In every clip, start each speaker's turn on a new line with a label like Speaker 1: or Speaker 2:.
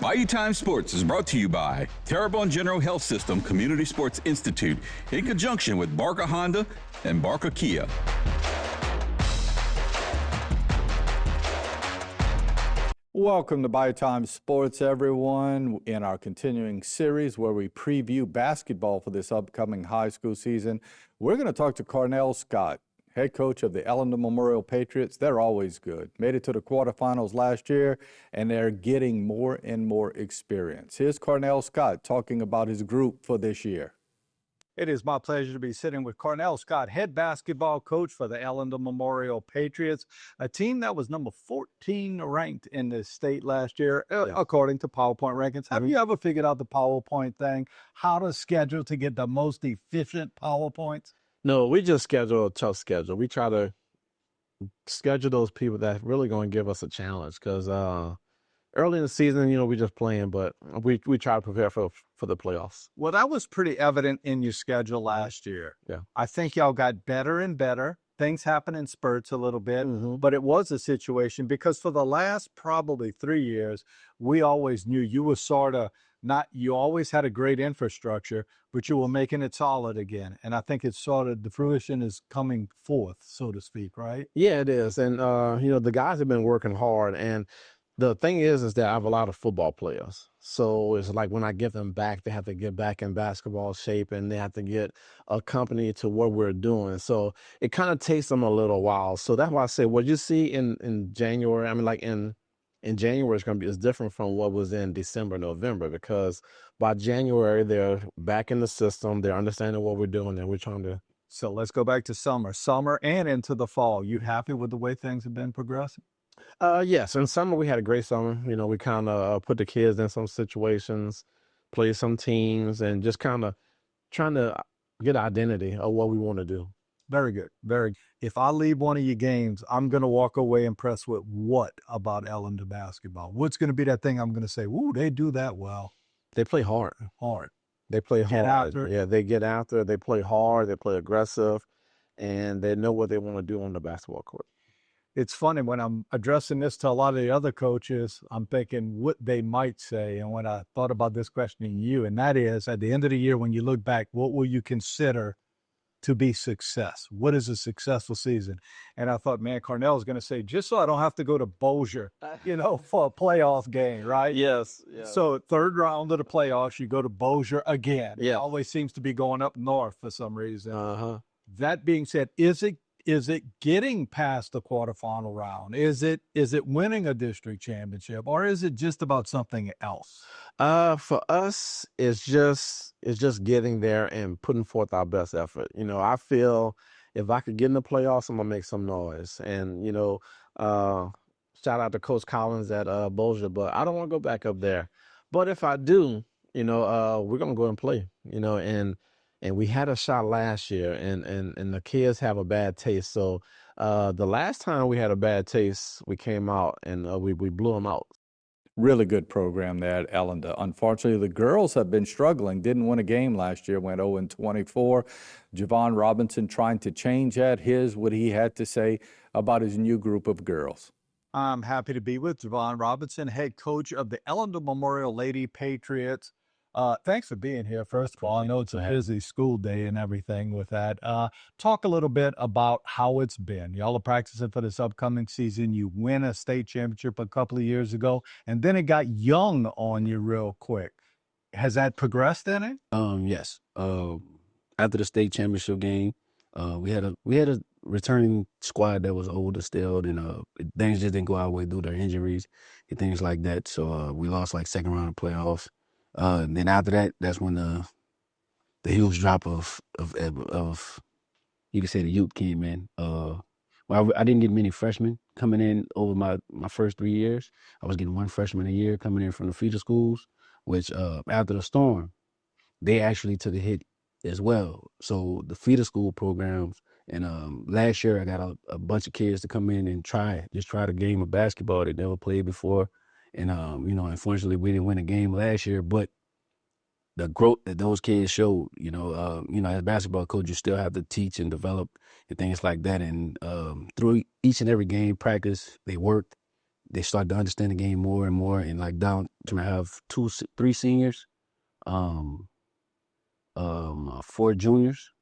Speaker 1: Bayou Time Sports is brought to you by Terrebonne General Health System Community Sports Institute in conjunction with Barker Honda and Barker Kia.
Speaker 2: Welcome to Bayou Time Sports, everyone, in our continuing series where we preview basketball for this upcoming high school season. We're going to talk to Cornell Scott, head coach of the Ellender Memorial Patriots. They're always good. Made it to the quarterfinals last year, and they're getting more and more experience. Here's Cornell Scott talking about his group for this year. It is my pleasure to be sitting with Cornell Scott, head basketball coach for the Ellender Memorial Patriots, a team that was number 14 ranked in the state last year, according to PowerPoint rankings. Have you ever figured out the PowerPoint thing, how to schedule to get the most efficient PowerPoints?
Speaker 3: No, we just schedule a tough schedule. We try to schedule those people that really going to give us a challenge because early in the season, we just playing, but we try to prepare for the playoffs.
Speaker 2: Well, that was pretty evident in your schedule last year.
Speaker 3: Yeah.
Speaker 2: I think y'all got better and better. Things happen in spurts a little bit, but it was a situation because for the last probably 3 years, we always knew you were sort of you always had a great infrastructure, but you were making it solid again. And I think it's sort of the fruition is coming forth, so to speak, right?
Speaker 3: Yeah, it is. And, the guys have been working hard. And the thing is that I have a lot of football players. So it's like when I give them back, they have to get back in basketball shape and they have to get accompanied to what we're doing. So it kind of takes them a little while. So that's why I say what you see in January, in January it's different from what was in December, November, because by January, they're back in the system. They're understanding what we're doing and we're trying to.
Speaker 2: So let's go back to summer and into the fall. You happy with the way things have been progressing?
Speaker 3: Yes, in summer we had a great summer. We kind of put the kids in some situations, play some teams, and just kind of trying to get identity of what we want to do.
Speaker 2: Very good. Very good. If I leave one of your games, I'm going to walk away impressed with what about Ellender basketball? What's going to be that thing I'm going to say, ooh, they do that well?
Speaker 3: They play hard. They play hard.
Speaker 2: Get after it.
Speaker 3: Yeah, they get after it. They play hard. They play aggressive, and they know what they want to do on the basketball court.
Speaker 2: It's funny when I'm addressing this to a lot of the other coaches, I'm thinking what they might say. And when I thought about this questioning you, and that is at the end of the year, when you look back, what will you consider to be success? What is a successful season? And I thought, man, Cornell is going to say, just so I don't have to go to Bossier, for a playoff game, right?
Speaker 3: Yes.
Speaker 2: So third round of the playoffs, you go to Bossier again.
Speaker 3: Yeah.
Speaker 2: It always seems to be going up north for some reason.
Speaker 3: Uh-huh.
Speaker 2: That being said, is it getting past the quarterfinal round? Is it winning a district championship, or is it just about something else?
Speaker 3: For us, it's just getting there and putting forth our best effort. I feel if I could get in the playoffs, I'm gonna make some noise. And shout out to Coach Collins at Bossier, but I don't want to go back up there. But if I do, we're gonna go and play. And we had a shot last year, and the kids have a bad taste. So the last time we had a bad taste, we came out and we blew them out. Really good program there at Ellender. Unfortunately, the girls have been struggling. Didn't win a game last year, went 0-24. Javon Robinson trying to change that. Here's what he had to say about his new group of girls.
Speaker 2: I'm happy to be with Javon Robinson, head coach of the Ellender Memorial Lady Patriots. Thanks for being here, first of all. I know it's a busy school day and everything with that. Talk a little bit about how it's been. Y'all are practicing for this upcoming season. You win a state championship a couple of years ago, and then it got young on you real quick. Has that progressed in it?
Speaker 4: Yes. After the state championship game, we had a returning squad that was older still, and things just didn't go our way due to their injuries and things like that. So we lost like second round of playoffs. And then after that, that's when the huge drop of you could say the youth came in. Well, I didn't get many freshmen coming in over my first 3 years. I was getting one freshman a year coming in from the feeder schools, which after the storm, they actually took a hit as well. So the feeder school programs, and last year I got a bunch of kids to come in and try the game of basketball they never played before. And, unfortunately, we didn't win a game last year, but the growth that those kids showed, as a basketball coach, you still have to teach and develop and things like that. And through each and every game practice, they worked. They started to understand the game more and more. And like down to have 3 seniors, 4 juniors.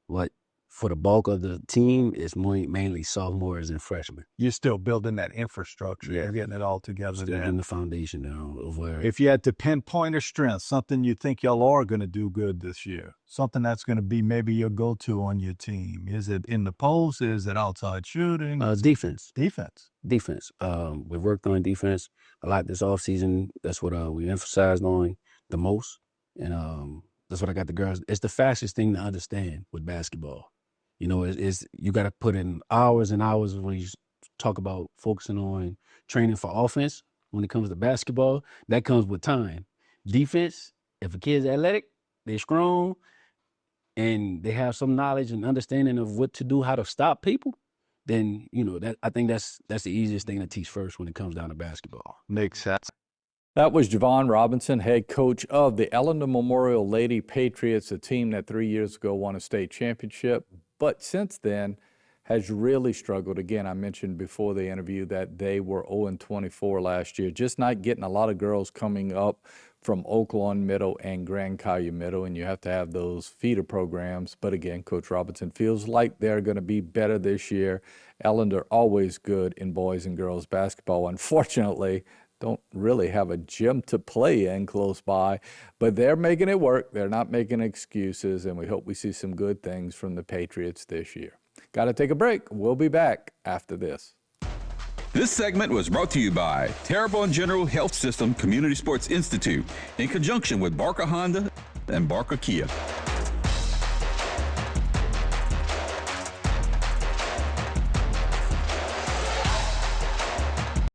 Speaker 4: But for the bulk of the team, it's mainly sophomores and freshmen.
Speaker 5: You're still building that infrastructure.
Speaker 4: Yeah.
Speaker 5: You're getting it all together
Speaker 4: Still
Speaker 5: there.
Speaker 4: getting the foundation down of where.
Speaker 5: If you had to pinpoint a strength, something you think y'all are going to do good this year, something that's going to be maybe your go-to on your team, is it in the post? Is it outside shooting?
Speaker 4: Defense.
Speaker 5: Defense.
Speaker 4: Defense. We worked on defense a lot this offseason. That's what we emphasized on the most. And that's what I got the girls. It's the fastest thing to understand with basketball. You know, it's you got to put in hours and hours when you talk about focusing on training for offense. When it comes to basketball, that comes with time. Defense, if a kid's athletic, they're strong, and they have some knowledge and understanding of what to do, how to stop people, then, you know, that I think that's the easiest thing to teach first when it comes down to basketball.
Speaker 5: Makes sense.
Speaker 2: That was Javon Robinson, head coach of the Ellender Memorial Lady Patriots, a team that 3 years ago won a state championship, but since then has really struggled. Again, I mentioned before the interview that they were 0-24 last year, just not getting a lot of girls coming up from Oaklawn Middle and Grand Caillou Middle, and you have to have those feeder programs. But again, Coach Robinson feels like they're going to be better this year. Ellender always good in boys and girls basketball. Unfortunately, don't really have a gym to play in close by, but they're making it work. They're not making excuses, and we hope we see some good things from the Patriots this year. Got to take a break. We'll be back after this.
Speaker 1: This segment was brought to you by Terrebonne General Health System Community Sports Institute in conjunction with Barker Honda and Barker Kia.